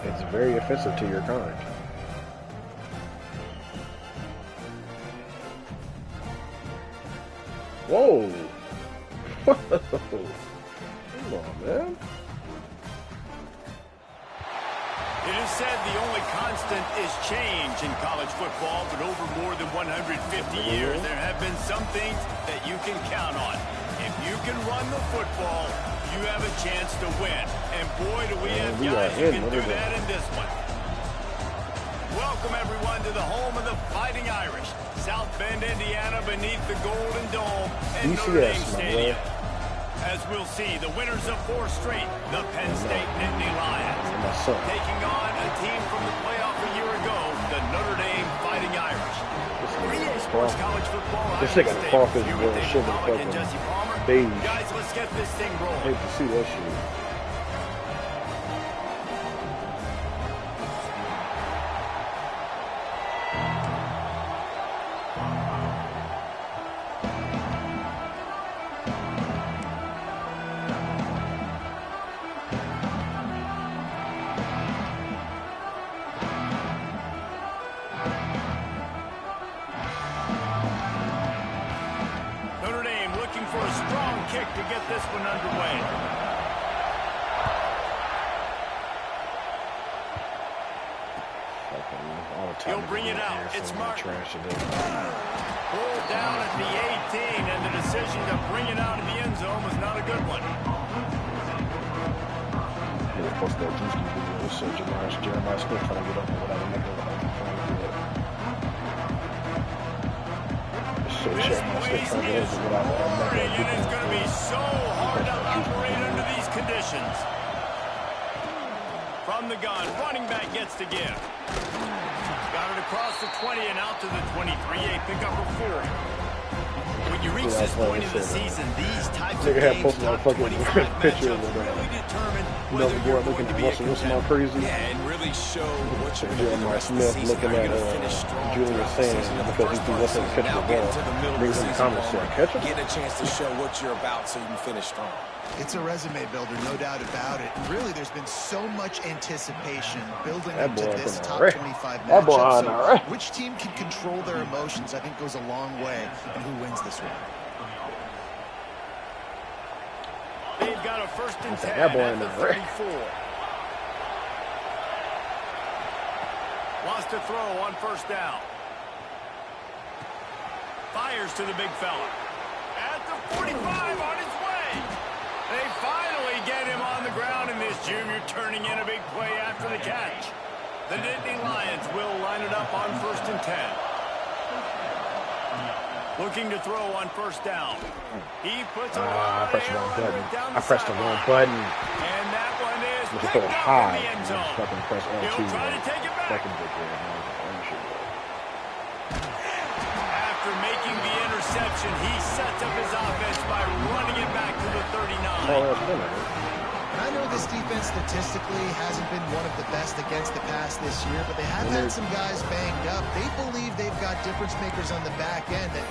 It's very offensive to your kind. Whoa! Whoa! Come on, man. It is said the only constant is change in college football, but over more than 150 years, there have been some things that you can count on. If you can run the football, you have a chance to win. And boy, do we have guys who can do that in this one. Welcome, everyone, to the home of the Fighting Irish. South Bend, Indiana, beneath the Golden Dome and Notre Dame Stadium. As we'll see, the winners of 4 straight, the Penn State Nittany Lions, taking on a team from the playoff a year ago, the Notre Dame Fighting Irish. Sports college football. This nigga cough is real shit and fucking beige. Guys, let's get this thing rolling. I hate to see that shit. To get this one underway. He'll bring it out. It's Martin. Pulled down at the 18, and the decision to bring it out of the end zone was not a good one. Jeremiah Smith trying to get up and whatever. This place is roaring, and it's going to be so hard to operate under these conditions. From the gun, running back gets to give. Got it across the 20 and out to the 23. A pickup of 4. When you reach this point in the season, these types of games, top 25 matchups really determine whether you're going to be a contender. Yeah, and really show what you're Jeremiah Smith looking at Julian Sands because he can listen and catch the ball. Brings in the comments saying, catch it? Get a chance to show what you're about so you can finish strong. It's a resume builder, no doubt about it. And really, there's been so much anticipation building up to this top 25 matchup. So which team can control their emotions, I think, goes a long way in who wins this one. They've got a 1st and 10 at the 34. Wants to throw on 1st down. Fires to the big fella. At the 45 on his way. They finally get him on the ground, and this junior turning in a big play after the catch. The Nittany Lions will line it up on 1st and 10. Looking to throw on 1st down. He puts a I pressed the wrong button. down I pressed the wrong button. And that one is picked up high. In the end zone. He'll try to take it back. After making the interception, he sets up his offense by running it back to the 39. And I know this defense statistically hasn't been one of the best against the pass this year, but they have had some guys banged up. They believe they've got difference makers on the back end that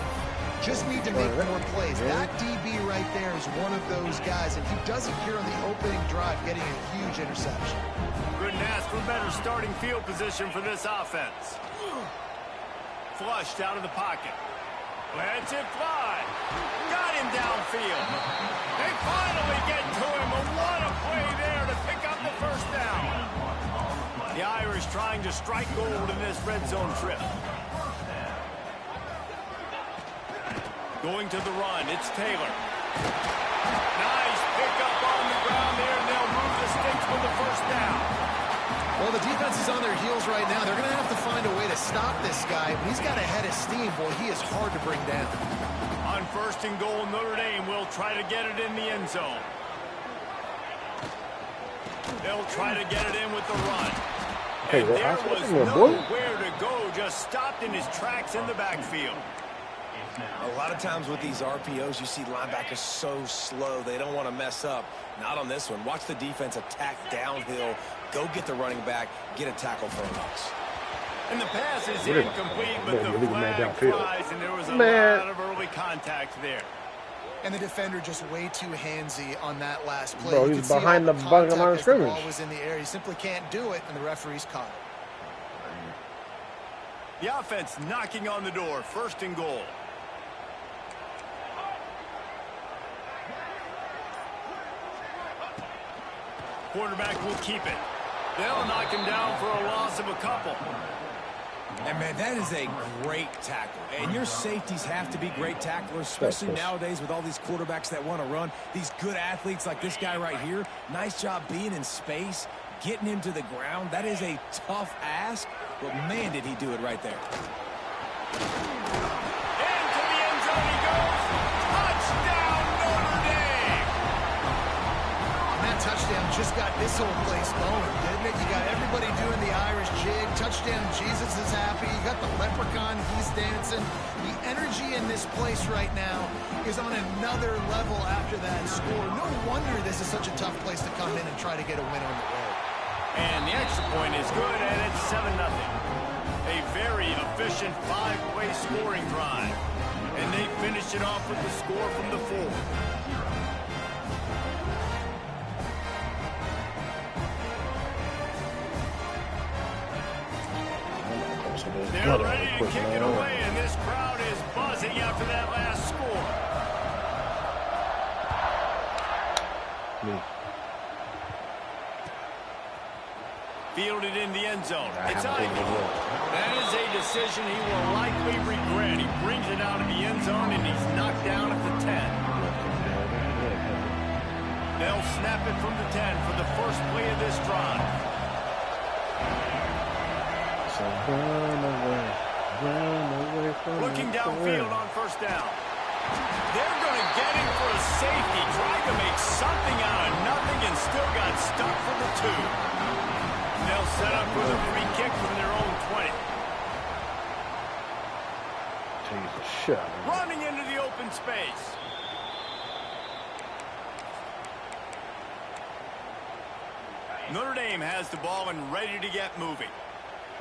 just need to make more plays. That DB right there is one of those guys, and he does it here on the opening drive, getting a huge interception. Couldn't ask for better starting field position for this offense. Flushed out of the pocket. Lets it fly. Got him downfield. They finally get to him. What a play there to pick up the 1st down. The Irish trying to strike gold in this red zone trip. Going to the run. It's Taylor. Nice pickup on the ground there, and they'll move the sticks with the 1st down. Well, the defense is on their heels right now. They're going to have to find a way to stop this guy. He's got a head of steam. Boy, he is hard to bring down. On 1st and goal, Notre Dame will try to get it in the end zone. They'll try to get it in with the run. And there was nowhere to go, just stopped in his tracks in the backfield. A lot of times with these RPOs, you see linebackers so slow, they don't want to mess up. Not on this one. Watch the defense attack downhill, go get the running back, get a tackle for a loss. And the pass is incomplete, but the flag flies, and there was a lot of early contact there. And the defender just way too handsy on that last play. Bro, he's behind the bucket line of scrimmage. The ball was in the air. He simply can't do it, and the referee's caught it. The offense knocking on the door. 1st and goal. Quarterback will keep it. They'll knock him down for a loss of a couple. And, man, that is a great tackle. And your safeties have to be great tacklers, especially nowadays with all these quarterbacks that want to run. These good athletes like this guy right here. Nice job being in space, getting him to the ground. That is a tough ask, but, man, did he do it right there. Into the end zone he goes. Touchdown, Notre Dame! And that touchdown just got this whole place going, didn't it? You got everybody doing the Irish jig. Touchdown, Jesus is happy. You got the leprechaun, he's dancing. The energy in this place right now is on another level after that score. No wonder this is such a tough place to come in and try to get a win on the road. And the extra point is good, and it's 7-0. A very efficient 5-play scoring drive. And they finish it off with the score from the 4. They're ready to kick it away, and this crowd is buzzing after that last score. Fielded in the end zone. It's Ivy. That is a decision he will likely regret. He brings it out of the end zone, and he's knocked down at the 10. They'll snap it from the 10 for the first play of this drive. Looking downfield on 1st down. They're going to get him for a safety. Tried to make something out of nothing and still got stuck for the 2. They'll set up with a free kick from their own 20. Running into the open space. Notre Dame has the ball and ready to get moving.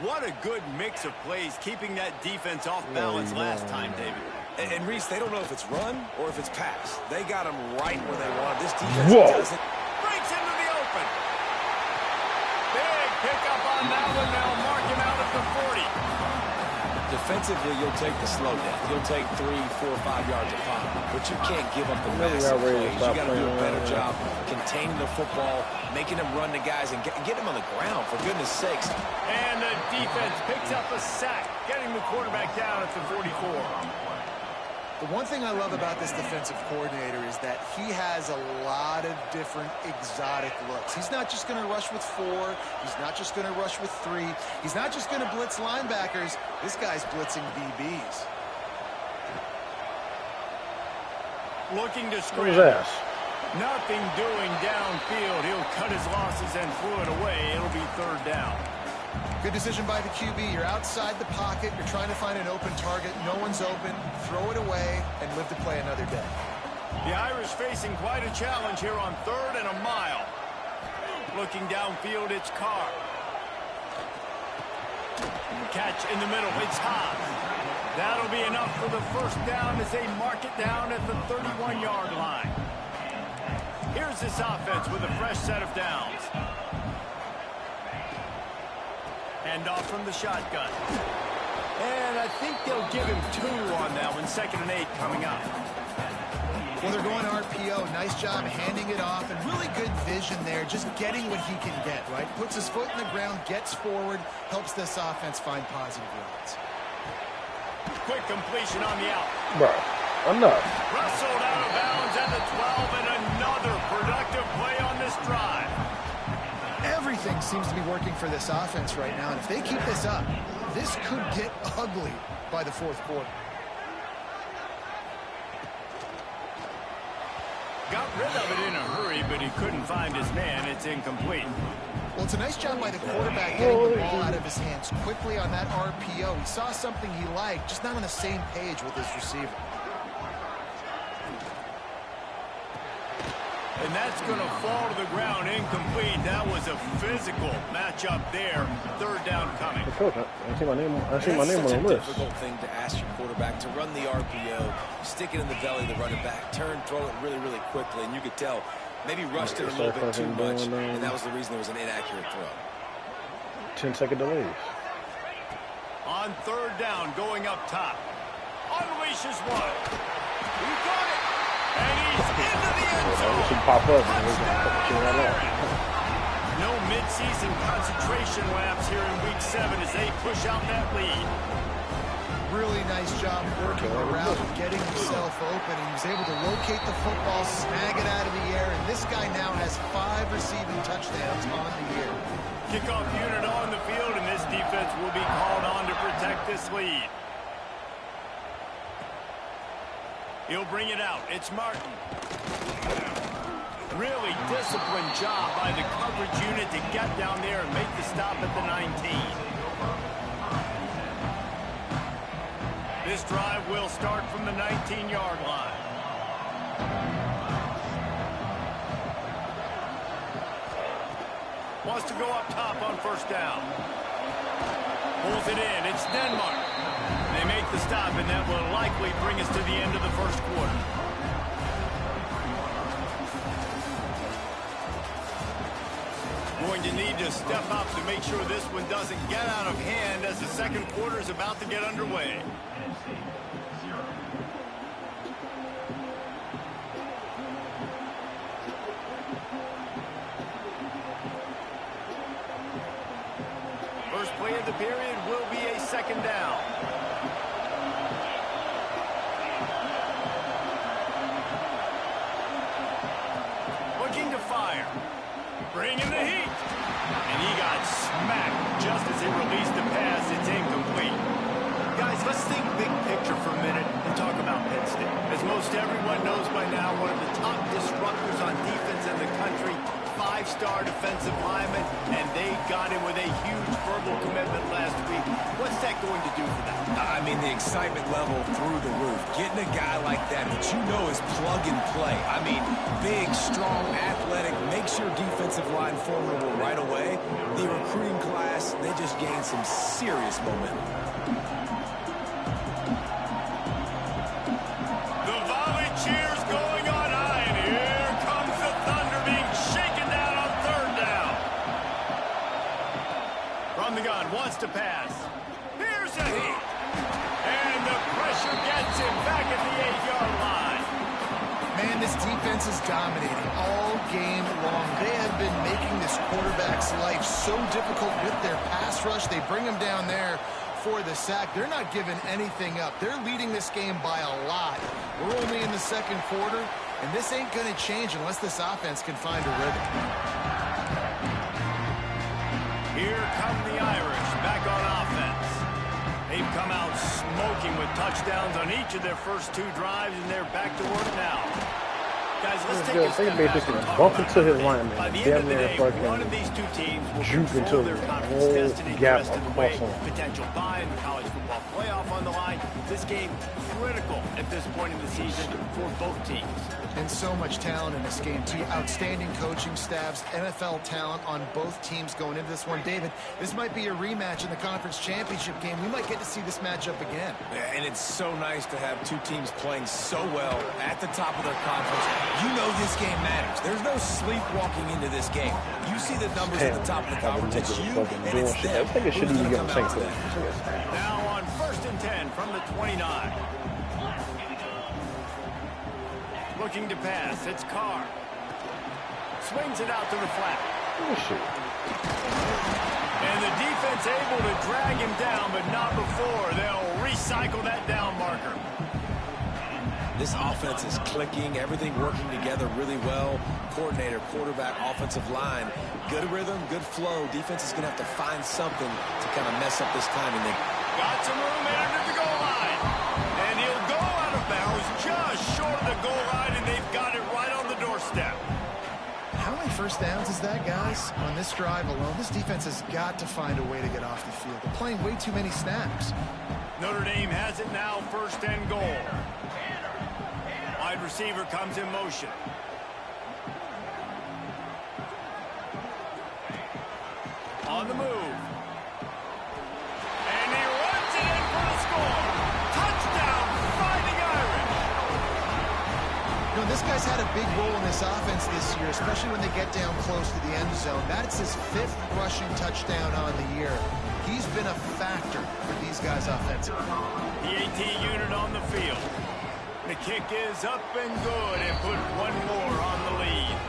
What a good mix of plays, keeping that defense off balance last time, David. And Reese, they don't know if it's run or if it's pass. They got him right where they want. This defense doesn't. Breaks into the open. Big pickup on that one. They'll mark him out at the 40. Defensively, you'll take the slow down. You'll take 3, 4, 5 yards of pop. But you can't give up the massive plays. You got to do a better job containing the football, making them run the guys, and get them on the ground, for goodness sakes. And the defense picks up a sack, getting the quarterback down at the 44. The one thing I love about this defensive coordinator is that he has a lot of different exotic looks. He's not just going to rush with 4. He's not just going to rush with 3. He's not just going to blitz linebackers. This guy's blitzing DBs. Looking to scramble. Nothing doing downfield. He'll cut his losses and throw it away. It'll be 3rd down. Good decision by the QB. You're outside the pocket. You're trying to find an open target. No one's open. Throw it away and live to play another day. The Irish facing quite a challenge here on 3rd and a mile. Looking downfield, it's Carr. Catch in the middle. It's Haas. That'll be enough for the 1st down as they mark it down at the 31-yard line. Here's this offense with a fresh set of downs. Hand off from the shotgun. And I think they'll give him 2 on that one. 2nd and 8 coming up. Well, they're going RPO. Nice job handing it off, and really good vision there, just getting what he can get, right? Puts his foot in the ground, gets forward, helps this offense find positive yards. Quick completion on the out. Bro, enough. Wrestled out of bounds at the 12, and another productive play on this drive. Everything seems to be working for this offense right now, and if they keep this up, this could get ugly by the 4th quarter. Got rid of it in a hurry, but he couldn't find his man. It's incomplete. Well, it's a nice job by the quarterback getting the ball out of his hands quickly on that RPO. He saw something he liked, just not on the same page with his receiver. And that's going to fall to the ground Incomplete. That was a physical matchup there. Third down coming. Coach, I see my name. I see my name on the list. It's a difficult thing to ask your quarterback to run the RPO, stick it in the belly of the running back, turn, throw it really, really quickly, and you could tell maybe rushed it a little bit too much, and that was the reason there was an inaccurate throw. 10-second delays. On third down, going up top. Unleashes one. He got it. And he's into the end zone. It should pop up. And we're going to kill that out. No midseason concentration laps here in Week 7 as they push out that lead. Really nice job working around, getting himself open. He was able to locate the football, snag it out of the air, and this guy now has 5 receiving touchdowns on the year. Kickoff unit on the field, and this defense will be called on to protect this lead. He'll bring it out. It's Martin. Really disciplined job by the coverage unit to get down there and make the stop at the 19. This drive will start from the 19-yard line. Wants to go up top on first down. Pulls it in. It's Denmark. They make the stop, and that will likely bring us to the end of the first quarter. Going to need to step up to make sure this one doesn't get out of hand as the second quarter is about to get underway. First play of the period will be a second down. Looking to fire. Bringing the heat. And he got smacked just as he released the pass. It's incomplete. Guys, let's think big picture for a minute and talk about Penn State. As most everyone knows by now, one of the top disruptors on defense in the country, 5-star defensive lineman, and they got him with a huge verbal commitment last week. What's that going to do for them? I mean, the excitement level through the roof. Getting a guy like that you know is plug and play. I mean, big, strong, athletic, makes your defensive line formidable right away. The recruiting class, they just gained some serious momentum. The volley cheers going on high, and here comes the Thunder being shaken down on third down. From the gun, wants to pass. Here's a hit. And the pressure gets him back at the 8-yard line. Man, this defense is dominating all game long. They have been making this quarterback's life so difficult with their pass rush. They bring him down there for the sack. They're not giving anything up. They're leading this game by a lot. We're only in the second quarter, and this ain't going to change unless this offense can find a rhythm. Here come the Irish back on offense. They've come out smoking with touchdowns on each of their first 2 drives, and they're back to work now. Guys, let's take a step back and talk bump about into his offense. lineman. By the end of the day, Fucking one of these 2 teams will juke into control their the conference whole destiny the gap rest of the across way. him. Potential bye in the college football playoff on the line. This game critical at this point in the season for both teams. And so much talent in this game, too. Outstanding coaching staffs, NFL talent on both teams going into this one. David, this might be a rematch in the conference championship game. We might get to see this matchup again. Yeah, and it's so nice to have 2 teams playing so well at the top of their conference. You know this game matters. There's no sleepwalking into this game. You see the numbers at the top of the conference. It's you, and it's them. I think it should even get Who's gonna the come out today? Now on 1st and 10 from the 29. Looking to pass. It's Carr. Swings it out to the flat. And the defense able to drag him down, but not before. They'll recycle that down marker. This offense is clicking, everything working together really well. Coordinator, quarterback, offensive line. Good rhythm, good flow. Defense is going to have to find something to kind of mess up this timing. Got some room at the goal line. And he'll go out of bounds just short of the goal line, and they've got it right on the doorstep. How many first downs is that, guys? On this drive alone, this defense has got to find a way to get off the field. They're playing way too many snaps. Notre Dame has it now, 1st and goal. Wide receiver comes in motion. on the move. And he runs it in for the score. Touchdown, Fighting Irish. You know, this guy's had a big role in this offense this year, especially when they get down close to the end zone. That's his 5th rushing touchdown on the year. He's been a factor for these guys offensively. The AT unit on the field. The kick is up and good and put one more on the lead.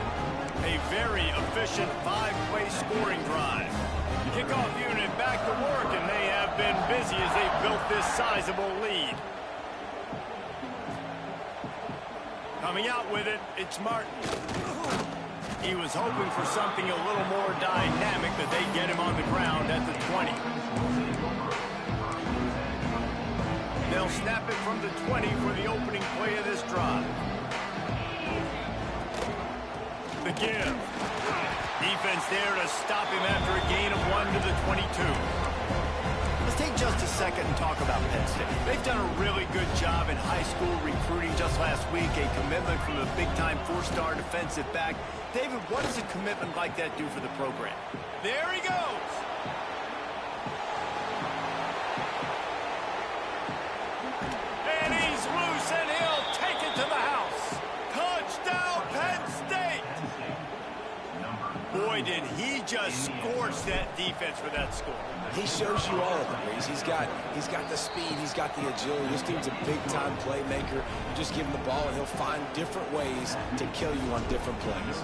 A very efficient 5-play scoring drive. Kickoff unit back to work, and they have been busy as they built this sizable lead. Coming out with it, it's Martin. He was hoping for something a little more dynamic, but they get him on the ground at the 20. They'll snap it from the 20 for the opening play of this drive. The give. Defense there to stop him after a gain of 1 to the 22. Let's take just a second and talk about Penn State. They've done a really good job in high school recruiting. Just last week, a commitment from a big-time 4-star defensive back. David, what does a commitment like that do for the program? There he goes. And he's loose, and he'll take it to the house. Touchdown, Penn State. Boy, did he just scorch that defense for that score. He shows you all of them, Reese. He's got the speed, he's got the agility. This team's a big-time playmaker. You just give him the ball, and he'll find different ways to kill you on different plays.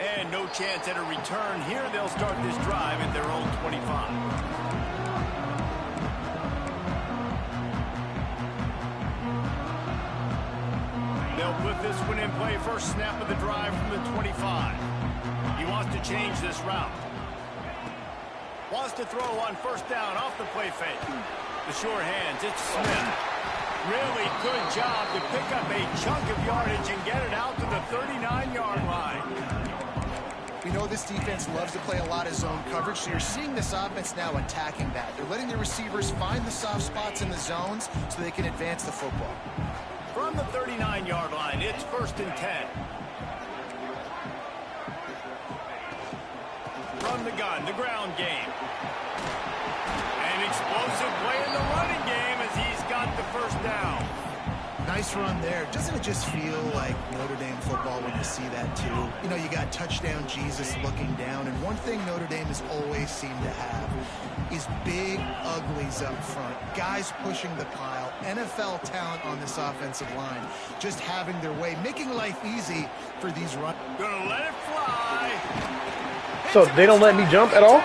And no chance at a return here. They'll start this drive at their own 25. They'll put this one in play. First snap of the drive from the 25. He wants to change this route. Wants to throw on first down off the play fake. The sure hands, it's Smith. Really good job to pick up a chunk of yardage and get it out to the 39-yard line. We know this defense loves to play a lot of zone coverage, so you're seeing this offense now attacking that. They're letting the receivers find the soft spots in the zones so they can advance the football. From the 39-yard line, it's 1st and 10. From the gun, the ground game. An explosive play in the running game as he's got the first down. Nice run there. Doesn't it just feel like Notre Dame football when you see that too? You know, you got touchdown Jesus looking down, and one thing Notre Dame has always seemed to have is big uglies up front. Guys pushing the pile. NFL talent on this offensive line. Just having their way, making life easy for these runs. Gonna let it fly. So they don't let me jump at all?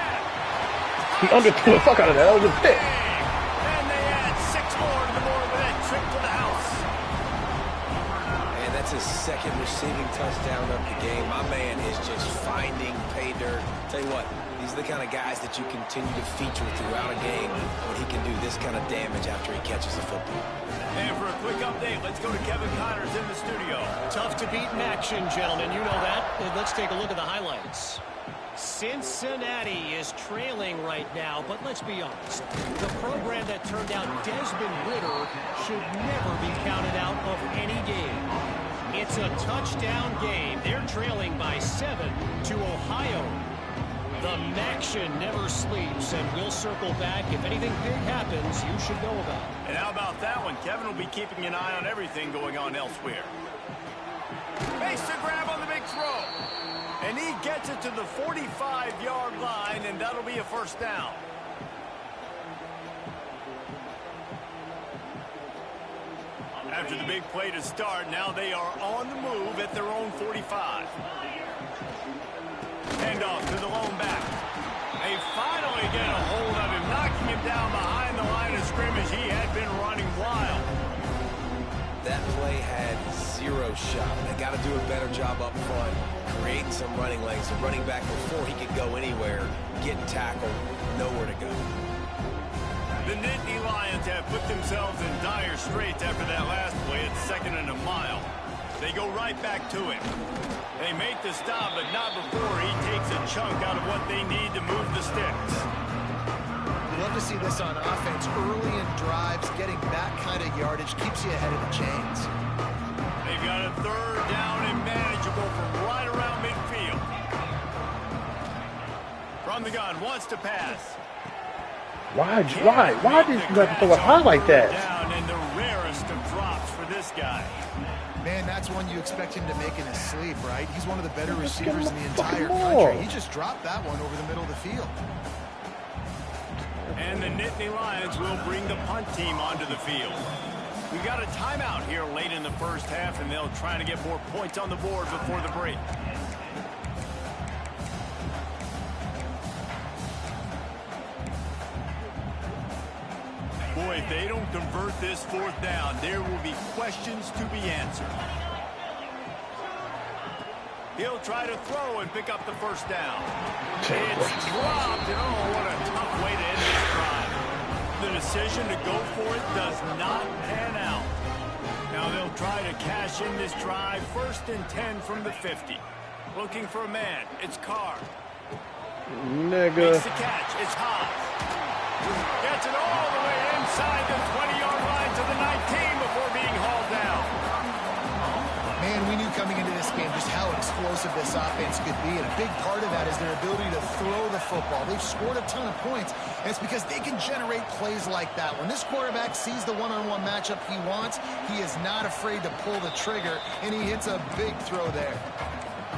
He underthrew the fuck out of that. That was a pick. And they add 6 more to the board with that trip to the house. And that's his 2nd receiving touchdown of the game. My man is just finding pay dirt. Tell you what, these are the kind of guys that you continue to feature throughout a game when he can do this kind of damage after he catches the football. And for a quick update, let's go to Kevin Connors in the studio. Tough to beat in action, gentlemen. You know that. And let's take a look at the highlights. Cincinnati is trailing right now, but let's be honest. The program that turned out Desmond Ridder should never be counted out of any game. It's a touchdown game. They're trailing by 7 to Ohio. The Maction never sleeps, and we'll circle back. If anything big happens, you should know about it. And how about that one? Kevin will be keeping an eye on everything going on elsewhere. Makes the grab on the big throw. And he gets it to the 45-yard line, and that'll be a first down. After the big play to start, now they are on the move at their own 45. Handoff to the lone back. They finally get a hold of him, knocking him down behind the line of scrimmage. He had been running wild. That play had 0 shot. They got to do a better job up front, creating some running lanes. The running back, before he could go anywhere, getting tackled, nowhere to go. The Nittany Lions have put themselves in dire straits after that last play at 2nd and a mile. They go right back to him. They make the stop, but not before he takes a chunk out of what they need to move the sticks. We love to see this on offense. Early in drives, getting that kind of yardage keeps you ahead of the chains. They've got a 3rd down and the gun, wants to pass. Why did you have to throw it high like that? Down in the rarest of drops for this guy. Man, that's one you expect him to make in his sleep, right? He's one of the better receivers in the entire country. He just dropped that one over the middle of the field. And the Nittany Lions will bring the punt team onto the field. We got a timeout here late in the first half, and they'll try to get more points on the board before the break. Boy, if they don't convert this fourth down, there will be questions to be answered. He'll try to throw and pick up the first down. It's dropped, and oh, what a tough way to end this drive. The decision to go for it does not pan out. Now they'll try to cash in this drive. 1st and 10 from the 50. Looking for a man. It's Carr. Nigga. Makes the catch. It's Haas. Gets it all the way inside the 20-yard line to the 19 before being hauled down. Man, we knew coming into this game just how explosive this offense could be, and a big part of that is their ability to throw the football. They've scored a ton of points, and it's because they can generate plays like that. When this quarterback sees the one-on-one matchup he wants, he is not afraid to pull the trigger, and he hits a big throw there.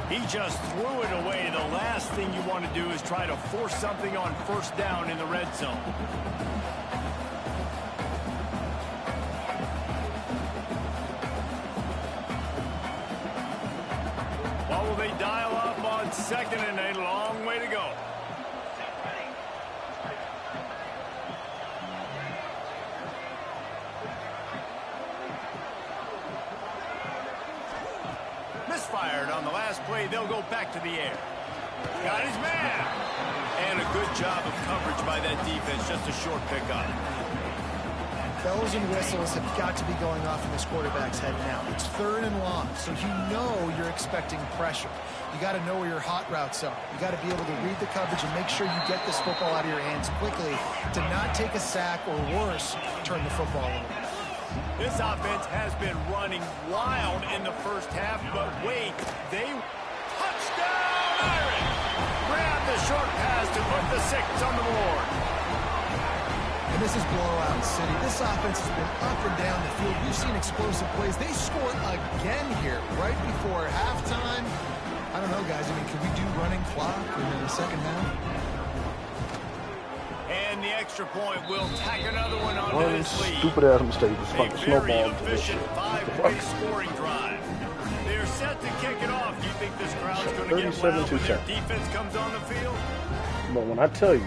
He just threw it away. The last thing you want to do is try to force something on 1st down in the red zone. What will they dial up on 2nd and 8? A long way to go. Misfired on the last play. They'll go back to the air. Got his man. And a good job of coverage by that defense. Just a short pickup. Bells and whistles have got to be going off in this quarterback's head now. It's 3rd and long, so you know you're expecting pressure. You got to know where your hot routes are. You got to be able to read the coverage and make sure you get this football out of your hands quickly to not take a sack or worse, turn the football over. This offense has been running wild in the first half, but wait, touchdown Irish! Grab the short pass to put the 6 on the board. And this is blowout city. This offense has been up and down the field. We've seen explosive plays. They scored again here right before halftime. I don't know, guys. I mean, can we do running clock in the second half? And the extra point will tack another one onto this lead. Stupid ass mistake. Just fucking snowball. Efficient 5-play scoring drive. They're set to kick it off. Do you think this crowd's going to get loud when their defense comes on the field? But when I tell you,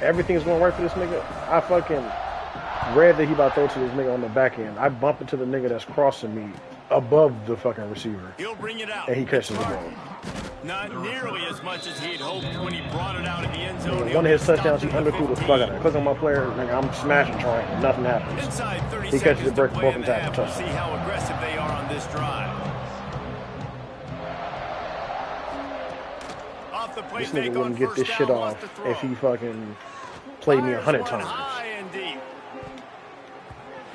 everything's going right for this nigga, I fucking read that he about to throw to this nigga on the back end. I bump into the nigga that's crossing me above the fucking receiver. He'll bring it out. And he catches the ball. Not nearly as much as he'd hoped when he brought it out in the end zone. One of his touchdowns, he underthrew the fuck out of it. Click on my player, nigga, I'm smashing triangle. Nothing happens. Inside 30 he catches it, breaks both and tackles. We'll see how aggressive they are on this drive. Off the play, this nigga wouldn't get this shit off if he fucking played me 100 times. High and deep.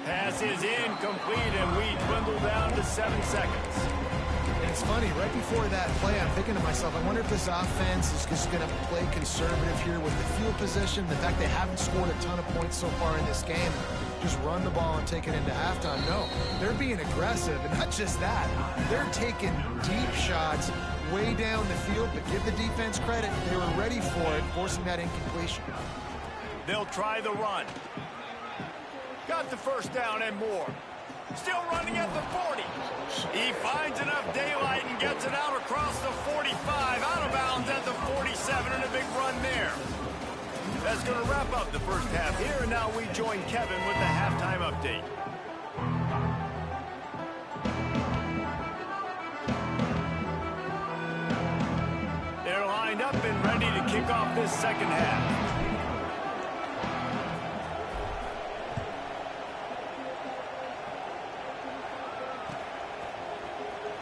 Pass is incomplete, and we dwindle down to 7 seconds. And it's funny, right before that play, I'm thinking to myself, I wonder if this offense is just going to play conservative here with the field position, the fact they haven't scored a ton of points so far in this game, just run the ball and take it into halftime. No, they're being aggressive, and not just that, they're taking deep shots way down the field, but give the defense credit, they were ready for it, forcing that incompletion. They'll try the run. Got the first down and more. Still running at the 40. He finds enough daylight and gets it out across the 45. Out of bounds at the 47, and a big run there. That's going to wrap up the first half here, and now we join Kevin with the halftime update. They're lined up and ready to kick off this second half.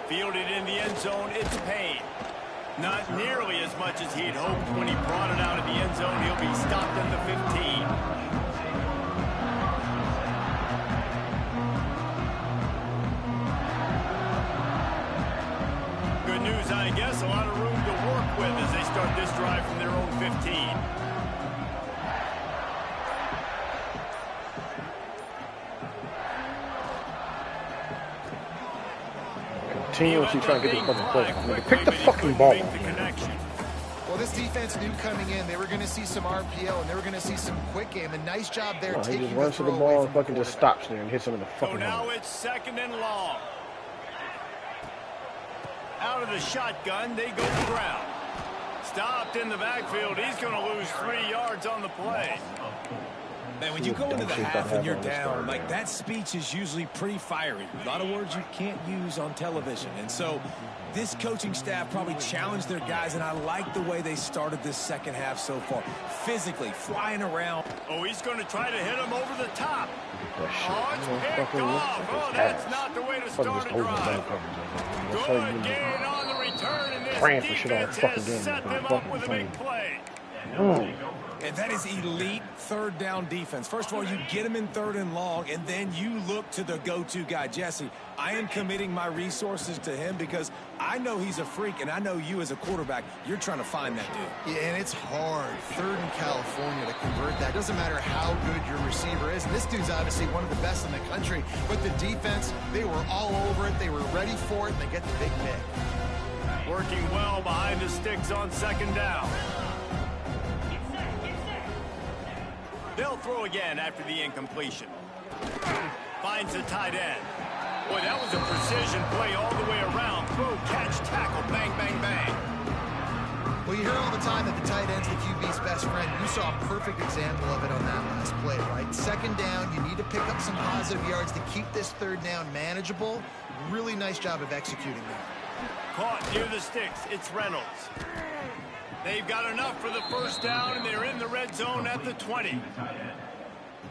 Fielded in the end zone, it's Payne. Not nearly as much as he'd hoped when he brought it out of the end zone. He'll be stopped at the 15. Good news, I guess. A lot of room to work with as they start this drive from their own 15. Continuously trying to get this fucking play. Pick the fucking ball up. Well, this defense knew coming in they were going to see some RPO and they were going to see some quick game. A nice job there taking he just runs to the ball and fucking just stops there and hits him in the fucking head. So now it's 2nd and long. Out of the shotgun, they go to the ground. Stopped in the backfield. He's going to lose 3 yards on the play. Man, when you go into the half and you're down, like that speech is usually pretty fiery. A lot of words you can't use on television. And so this coaching staff probably challenged their guys, and I like the way they started this second half so far. Physically, flying around. Oh, he's going to try to hit him over the top. Oh, it's picked off. Oh, that's not the way to start a drive. Good gain on the return, and this defense has set them up with a big play. And that is elite 3rd down defense. First of all, you get him in 3rd and long, and then you look to the go-to guy, Jesse. I am committing my resources to him because I know he's a freak, and I know you as a quarterback, you're trying to find that dude. Yeah, and it's hard, 3rd in California, to convert that. Doesn't matter how good your receiver is. And this dude's obviously one of the best in the country. But the defense, they were all over it. They were ready for it, and they get the big pick. Working well behind the sticks on 2nd down. They'll throw again after the incompletion. Finds the tight end. Boy, that was a precision play all the way around. Throw, catch, tackle, bang, bang, bang. Well, you hear all the time that the tight end's the QB's best friend. You saw a perfect example of it on that last play, right? 2nd down, you need to pick up some positive yards to keep this 3rd down manageable. Really nice job of executing that. Caught near the sticks. It's Reynolds. They've got enough for the 1st down, and they're in the red zone at the 20.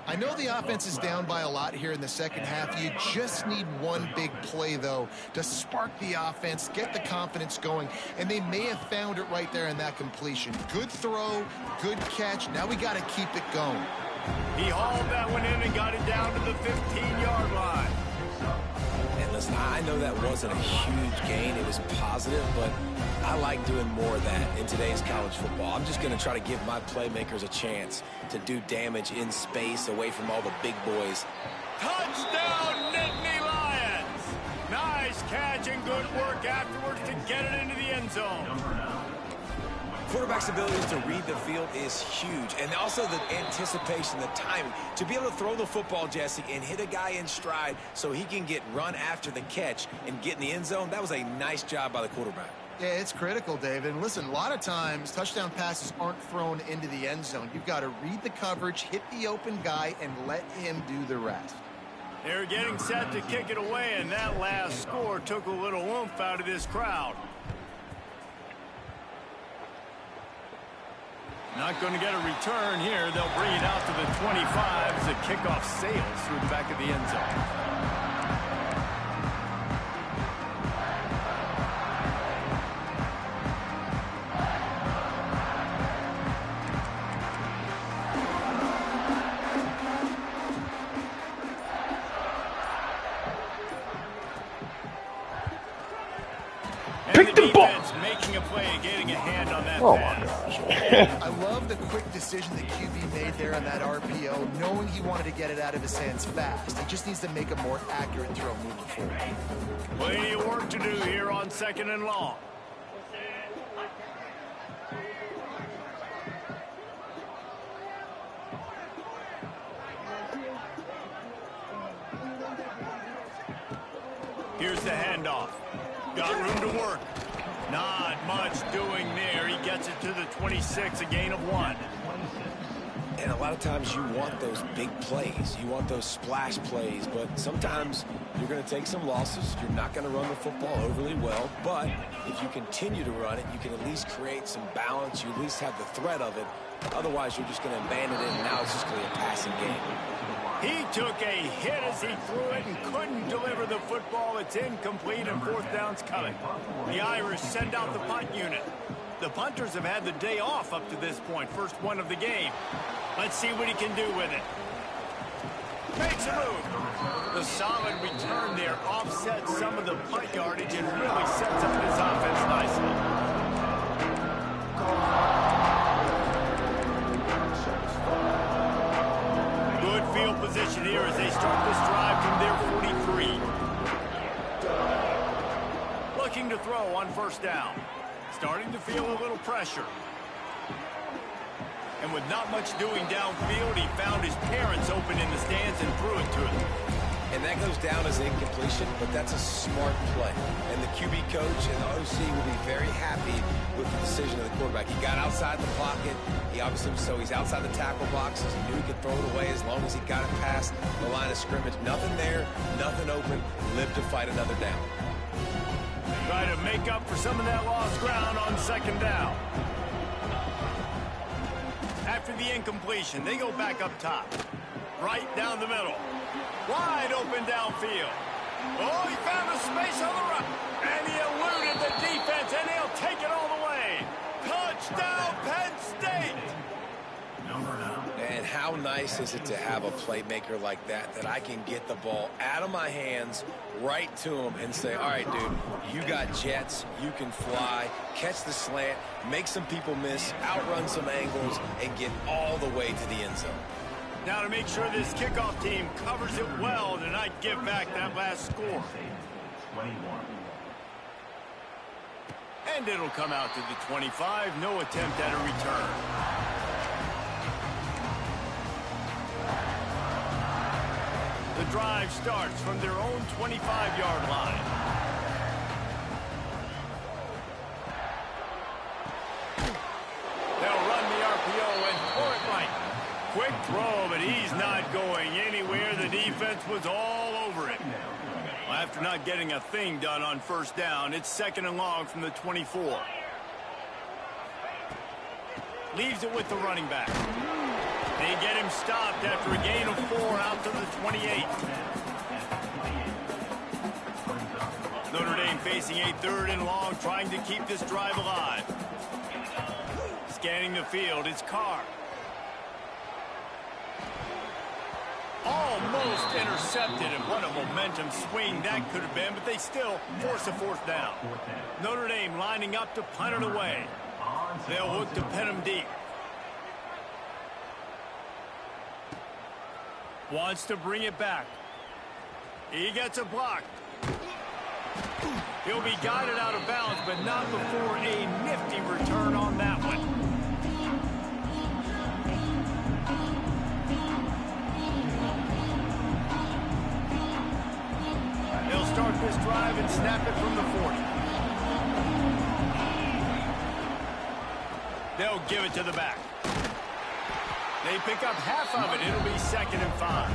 I know the offense is down by a lot here in the second half. You just need one big play, though, to spark the offense, get the confidence going, and they may have found it right there in that completion. Good throw, good catch. Now we got to keep it going. He hauled that one in and got it down to the 15-yard line. And listen, I know that wasn't a huge gain. It was positive, but I like doing more of that in today's college football. I'm just going to try to give my playmakers a chance to do damage in space away from all the big boys. Touchdown, Nittany Lions! Nice catch and good work afterwards to get it into the end zone. Quarterback's ability to read the field is huge, and also the anticipation, the timing. To be able to throw the football, Jesse, and hit a guy in stride so he can get run after the catch and get in the end zone, that was a nice job by the quarterback. Yeah, it's critical, David. And listen, a lot of times touchdown passes aren't thrown into the end zone. You've got to read the coverage, hit the open guy, and let him do the rest. They're getting set to kick it away, and that last score took a little oomph out of this crowd. Not going to get a return here. They'll bring it out to the 25 as the kickoff sails through the back of the end zone. Pick the ball. Making a play and getting a hand on that pass. I love the quick decision the QB made there on that RPO, knowing he wanted to get it out of his hands fast. He just needs to make a more accurate throw moving forward. Plenty of work to do here on 2nd and long. Here's the handoff. Got room to work. Not much doing there. He gets it to the 26, a gain of 1. And a lot of times you want those big plays. You want those splash plays. But sometimes you're going to take some losses. You're not going to run the football overly well. But if you continue to run it, you can at least create some balance. You at least have the threat of it. Otherwise, you're just going to abandon it, and now it's just going to be a passing game. He took a hit as he threw it and couldn't deliver the football. It's incomplete, and 4th down's coming. The Irish send out the punt unit. The punters have had the day off up to this point. First one of the game. Let's see what he can do with it. Makes a move. The solid return there offsets some of the punt yardage and really sets up his offense throw on first down. Starting to feel a little pressure. And with not much doing downfield, he found his parents open in the stands and threw it to him. And that goes down as incompletion, but that's a smart play. And the QB coach and the OC will be very happy with the decision of the quarterback. He got outside the pocket. He's outside the tackle boxes. He knew he could throw it away as long as he got it past the line of scrimmage. Nothing there, nothing open. Live to fight another down. Try to make up for some of that lost ground on second down. After the incompletion, they go back up top. Right down the middle. Wide open downfield. Oh, he found a space on the run. And he eluded the defense, and he'll take it all the way. Touchdown, Penn State! And how nice is it to have a playmaker like that I can get the ball out of my hands right to him and say, all right, dude, you got jets, you can fly, catch the slant, make some people miss, outrun some angles, and get all the way to the end zone. Now to make sure this kickoff team covers it well to not give back that last score. And it'll come out to the 25. No attempt at a return. The drive starts from their own 25-yard line. They'll run the RPO and throw it right. Quick throw, but he's not going anywhere. The defense was all over it. Well, after not getting a thing done on first down, it's second and long from the 24. Leaves it with the running back. They get him stopped after a gain of 4 out to the 28. Notre Dame facing a third and long, trying to keep this drive alive. Scanning the field, it's Carr. Almost intercepted, and what a momentum swing that could have been, but they still force a fourth down. Notre Dame lining up to punt it away. They'll look to pin him deep. Wants to bring it back. He gets a block. He'll be guided out of bounds, but not before a nifty return on that one. They'll start this drive and snap it from the 40. They'll give it to the back. They pick up half of it. It'll be second and 5.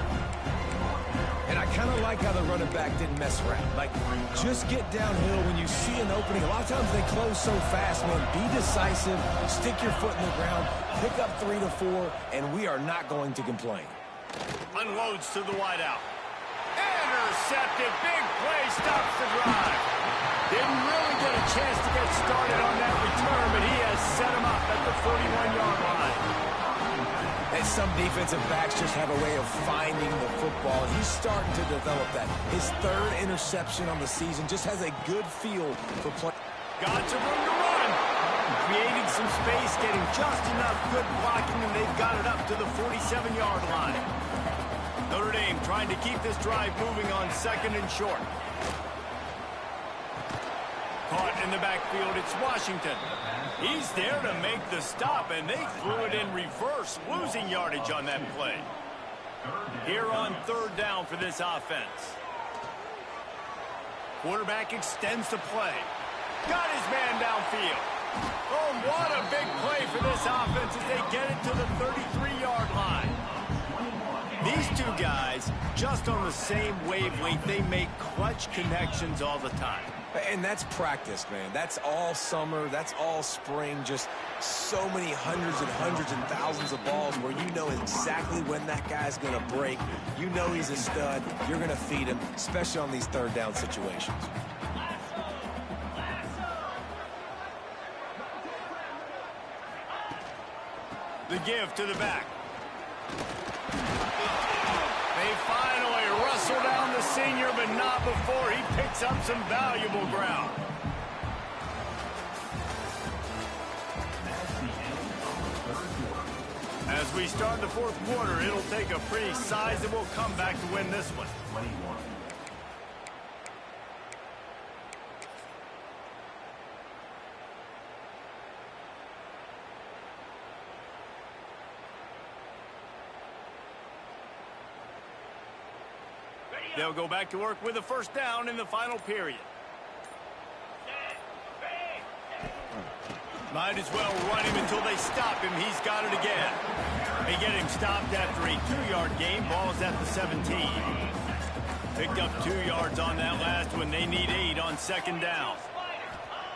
And I kind of like how the running back didn't mess around. Like, just get downhill when you see an opening. A lot of times they close so fast, man. Be decisive, stick your foot in the ground, pick up 3 to 4, and we are not going to complain. Unloads to the wideout. Intercepted. Big play stops the drive. Didn't really get a chance to get started on that return, but he has set him up at the 41-yard line. And some defensive backs just have a way of finding the football, and he's starting to develop that. His third interception on the season, just has a good feel for play. Got some room to run. Creating some space, getting just enough good blocking, and they've got it up to the 47-yard line. Notre Dame trying to keep this drive moving on second and short. Caught in the backfield, it's Washington. He's there to make the stop, and they threw it in reverse, losing yardage on that play. Here on third down for this offense. Quarterback extends the play. Got his man downfield. Oh, what a big play for this offense as they get it to the 33-yard line. These two guys, just on the same wavelength, they make clutch connections all the time. And that's practice, man. That's all summer. That's all spring. Just so many hundreds and thousands of balls where you know exactly when that guy's going to break. You know he's a stud. You're going to feed him, especially on these third down situations. The give to the back. They finally wrestle down the senior, but not before he picks up some valuable ground. As we start the fourth quarter, it'll take a pretty sizable comeback to win this one. They'll go back to work with a first down in the final period. Might as well run him until they stop him. He's got it again. They get him stopped after a 2-yard gain. Ball's at the 17. Picked up 2 yards on that last one. They need 8 on second down.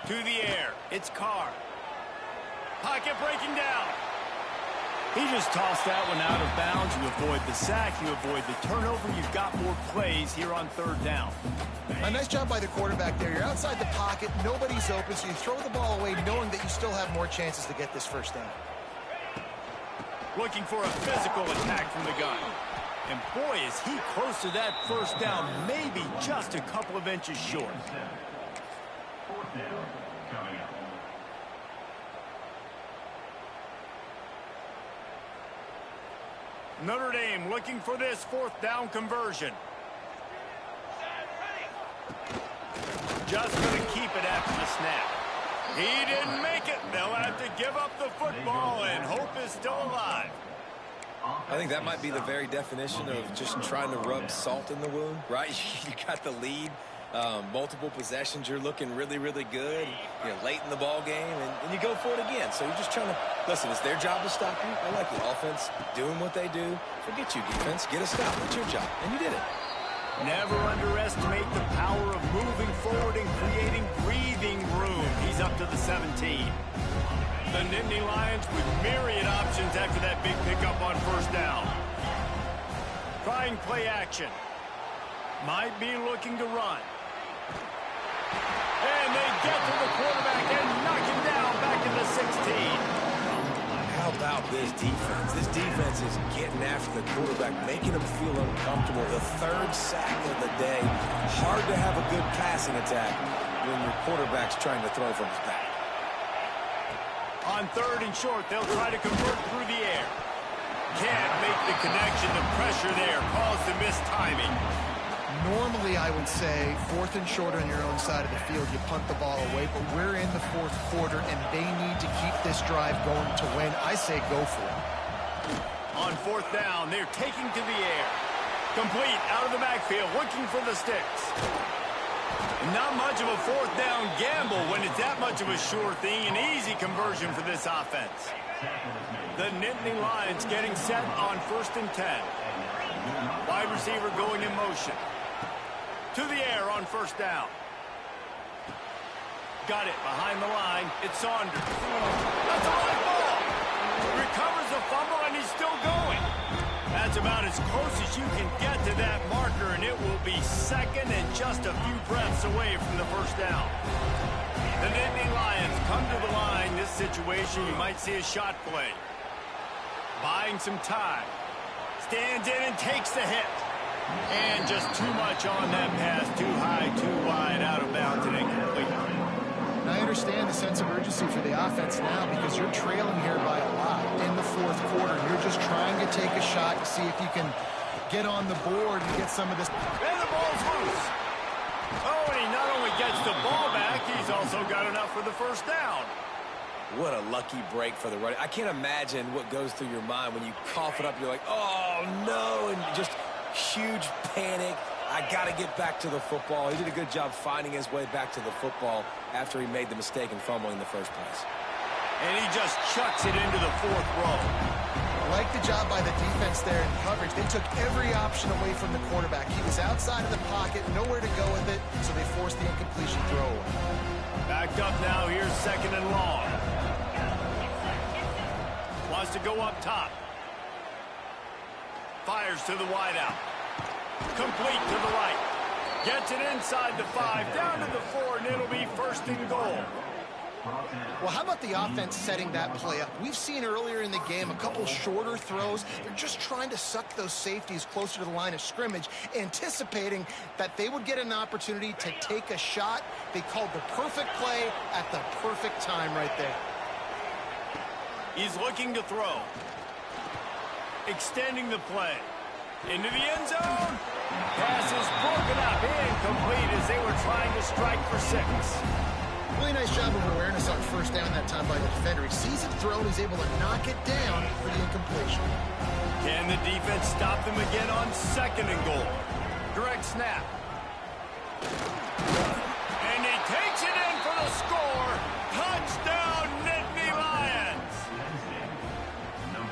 To the air. It's Carr. Pocket breaking down. He just tossed that one out of bounds. You avoid the sack. You avoid the turnover. You've got more plays here on third down. A nice job by the quarterback there. You're outside the pocket. Nobody's open, so you throw the ball away knowing that you still have more chances to get this first down. Looking for a physical attack from the gun. And boy, is he close to that first down. Maybe just a couple of inches short. Notre Dame looking for this fourth down conversion. Just going to keep it after the snap. He didn't make it. They'll have to give up the football, and hope is still alive. I think that might be the very definition of just trying to rub salt in the wound, right? You got the lead, multiple possessions. You're looking really, really good. You're late in the ball game, and you go for it again. So you're just trying to, listen, it's their job to stop you. I like the offense doing what they do. Forget you, defense. Get a stop. It's your job, and you did it. Never underestimate the power of moving forward and creating breathing room. He's up to the 17. The Nittany Lions with myriad options after that big pickup on first down. Trying play action. Might be looking to run. And they get to the quarterback and knock him down back in the 16. How about this defense? This defense is getting after the quarterback, making him feel uncomfortable. The third sack of the day. Hard to have a good passing attack when your quarterback's trying to throw from his back. On third and short, they'll try to convert through the air. Can't make the connection. The pressure there caused the missed timing. Normally, I would say, fourth and short on your own side of the field, you punt the ball away, but we're in the fourth quarter, and they need to keep this drive going to win. I say go for it. On fourth down, they're taking to the air. Complete out of the backfield, looking for the sticks. Not much of a fourth down gamble when it's that much of a sure thing. An easy conversion for this offense. The Nittany Lions getting set on first and 10. Wide receiver going in motion. To the air on first down. Got it behind the line. It's Saunders. That's a high ball. Recovers the fumble, and he's still going. That's about as close as you can get to that marker, and it will be second and just a few breaths away from the first down. The Nittany Lions come to the line. This situation, you might see a shot play. Buying some time. Stands in and takes the hit. And just too much on that pass. Too high, too wide, out of bounds, and incomplete. And I understand the sense of urgency for the offense now because you're trailing here by a lot in the fourth quarter. You're just trying to take a shot to see if you can get on the board and get some of this. And the ball's loose. Oh, and he not only gets the ball back, he's also got enough for the first down. What a lucky break for the running. I can't imagine what goes through your mind when you cough it up. You're like, oh, no, and just huge panic. I got to get back to the football. He did a good job finding his way back to the football after he made the mistake in fumbling in the first place. And he just chucks it into the fourth row. I like the job by the defense there in coverage. They took every option away from the quarterback. He was outside of the pocket, nowhere to go with it, so they forced the incompletion throw away. Backed up now. Here's second and long. Wants to go up top. Fires to the wideout. Complete to the right. Gets it inside the 5, down to the 4, and it'll be first and goal. Well, how about the offense setting that play up? We've seen earlier in the game a couple shorter throws. They're just trying to suck those safeties closer to the line of scrimmage, anticipating that they would get an opportunity to take a shot. They called the perfect play at the perfect time right there. He's looking to throw. Extending the play. Into the end zone. Pass is broken up. Incomplete as they were trying to strike for 6. Really nice job of awareness on first down that time by the defender. He sees it thrown. He's able to knock it down for the incompletion. Can the defense stop them again on second and goal? Direct snap. And he takes it in for the score. Touchdown, Nittany Lions.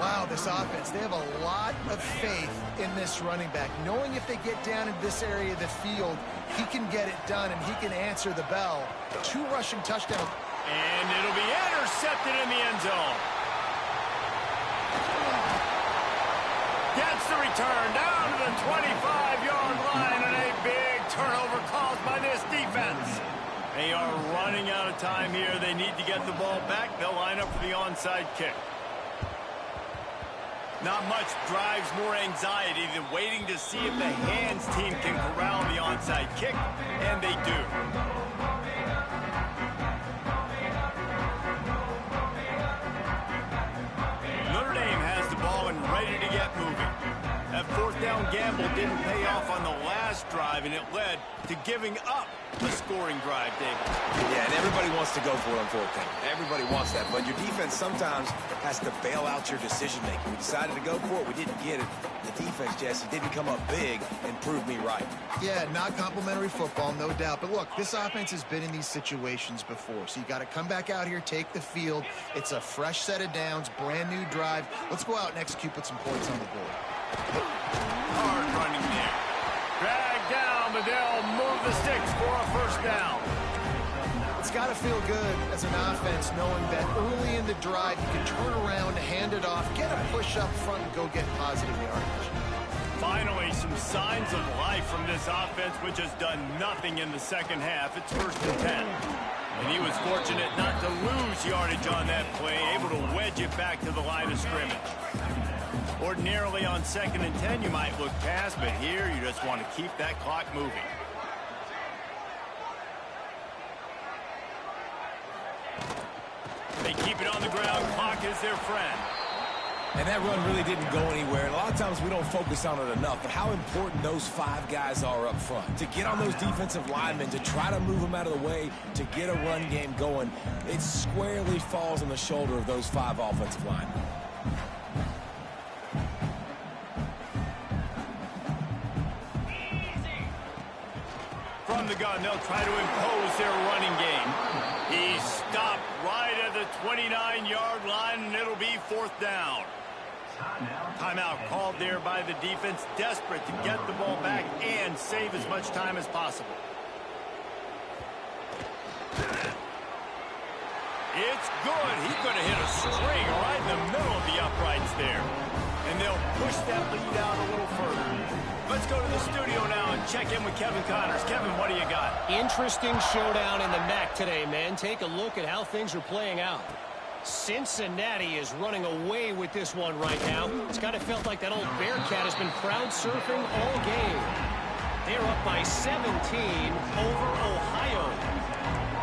Wow, this offense, they have a lot of faith in this running back, knowing if they get down in this area of the field, he can get it done and he can answer the bell. 2 rushing touchdowns. And it'll be intercepted in the end zone. Gets the return down to the 25-yard line, and a big turnover caused by this defense. They are running out of time here. They need to get the ball back. They'll line up for the onside kick. Not much drives more anxiety than waiting to see if the hands team can corral the onside kick, and they do. Notre Dame has the ball and ready to get moving. That 4th down gamble didn't pay off on the last drive, and it led to giving up a scoring drive, David. Yeah, and everybody wants to go for it on 4th down. Everybody wants that, but your defense sometimes has to bail out your decision-making. We decided to go for it. We didn't get it. The defense, Jesse, didn't come up big and prove me right. Yeah, not complimentary football, no doubt. But look, this offense has been in these situations before, so you got to come back out here, take the field. It's a fresh set of downs, brand new drive. Let's go out and execute, put some points on the board. Hard running there. Drag down, but they'll move the sticks for a 1st down. It's got to feel good as an offense knowing that early in the drive you can turn around, hand it off, get a push up front, and go get positive yardage. Finally, some signs of life from this offense, which has done nothing in the second half. It's 1st and 10. And he was fortunate not to lose yardage on that play, able to wedge it back to the line of scrimmage. Ordinarily on 2nd and 10, you might look past, but here you just want to keep that clock moving. They keep it on the ground. Clock is their friend. And that run really didn't go anywhere. And a lot of times we don't focus on it enough, but how important those 5 guys are up front. To get on those defensive linemen, to try to move them out of the way, to get a run game going, it squarely falls on the shoulder of those 5 offensive linemen. From the gun, they'll try to impose their running game. He's stopped right at the 29-yard line, and it'll be 4th down. Timeout called there by the defense, desperate to get the ball back and save as much time as possible. It's good. He could have hit a string right in the middle of the uprights there. And they'll push that lead out a little further. Let's go to the studio now and check in with Kevin Connors. Kevin, what do you got? Interesting showdown in the MAC today, man. Take a look at how things are playing out. Cincinnati is running away with this one right now. It's kind of felt like that old Bearcat has been crowd surfing all game. They're up by 17 over Ohio.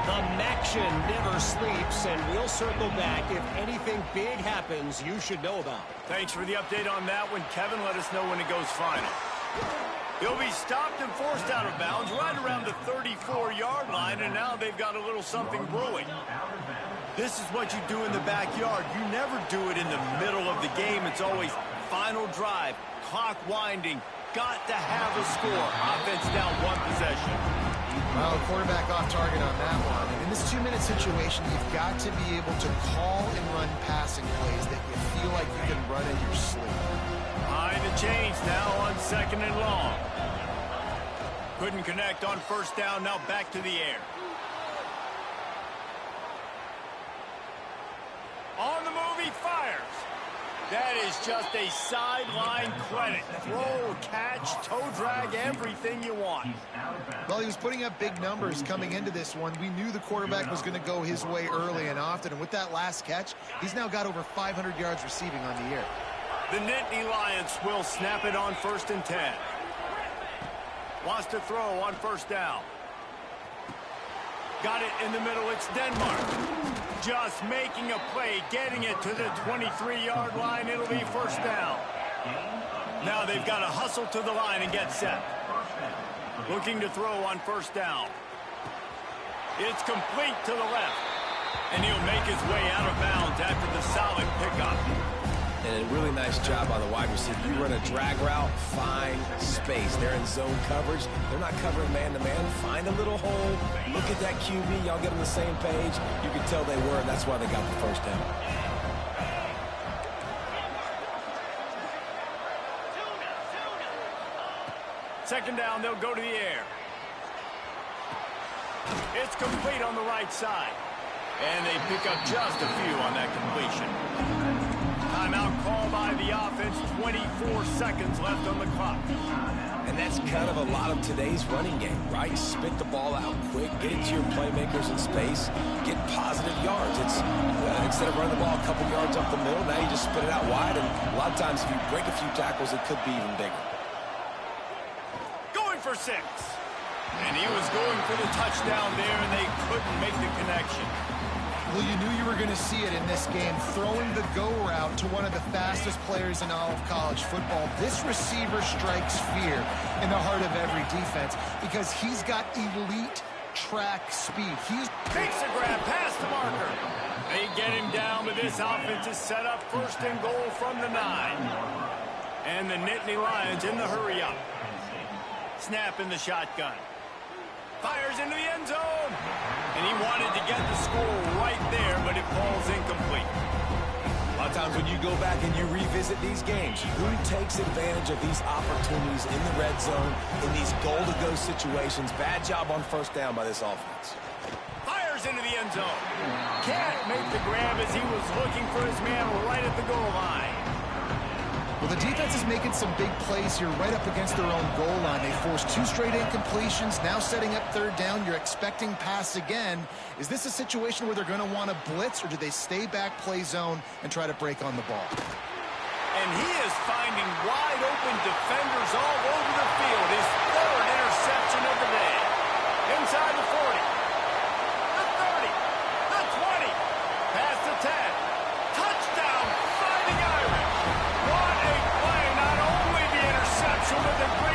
The MACtion never sleeps, and we'll circle back if anything big happens you should know about. Thanks for the update on that one, Kevin. Let us know when it goes final. He'll be stopped and forced out of bounds right around the 34-yard line, and now they've got a little something brewing. This is what you do in the backyard. You never do it in the middle of the game. It's always final drive, clock winding, got to have a score. Offense down 1 possession. Well, quarterback off target on that one. And in this 2-minute situation, you've got to be able to call and run passing plays that you feel like you can run in your sleep. Behind the chains now on 2nd and long. Couldn't connect on 1st down, now back to the air. On the move, he fires. That is just a sideline credit. Throw, catch, toe drag, everything you want. Well, he was putting up big numbers coming into this one. We knew the quarterback was going to go his way early and often. And with that last catch, he's now got over 500 yards receiving on the year. The Nittany Lions will snap it on 1st and 10. Wants to throw on 1st down. Got it in the middle. It's Denmark. Just making a play, getting it to the 23-yard line. It'll be 1st down. Now they've got to hustle to the line and get set. Looking to throw on 1st down. It's complete to the left. And he'll make his way out of bounds after the solid pickup. And a really nice job by the wide receiver. You run a drag route, find space. They're in zone coverage. They're not covering man-to-man. Find a little hole. Look at that QB. Y'all get on the same page. You can tell they were, and that's why they got the first down. Second down, they'll go to the air. It's complete on the right side. And they pick up just a few on that completion. Timeout call by the offense. 24 seconds left on the clock. And that's kind of a lot of today's running game, right? Spit the ball out quick, get it to your playmakers in space, get positive yards. It's instead of running the ball a couple yards up the middle, now you just spit it out wide. And a lot of times if you break a few tackles, it could be even bigger. Going for 6. And he was going for the touchdown there, and they couldn't make the connection. Well, you knew you were going to see it in this game, throwing the go route to one of the fastest players in all of college football. This receiver strikes fear in the heart of every defense because he's got elite track speed. He takes a grab past the marker. They get him down, but this offense is set up first and goal from the 9. And the Nittany Lions in the hurry up. Snap in the shotgun. Fires into the end zone. And he wanted to get the score right there, but it falls incomplete. A lot of times when you go back and you revisit these games, who takes advantage of these opportunities in the red zone, in these goal-to-go situations? Bad job on first down by this offense. Fires into the end zone. Can't make the grab as he was looking for his man right at the goal line. Well, the defense is making some big plays here right up against their own goal line. They forced 2 straight incompletions, now setting up third down. You're expecting pass again. Is this a situation where they're going to want to blitz, or do they stay back, play zone, and try to break on the ball? And he is finding wide open defenders all over the field. His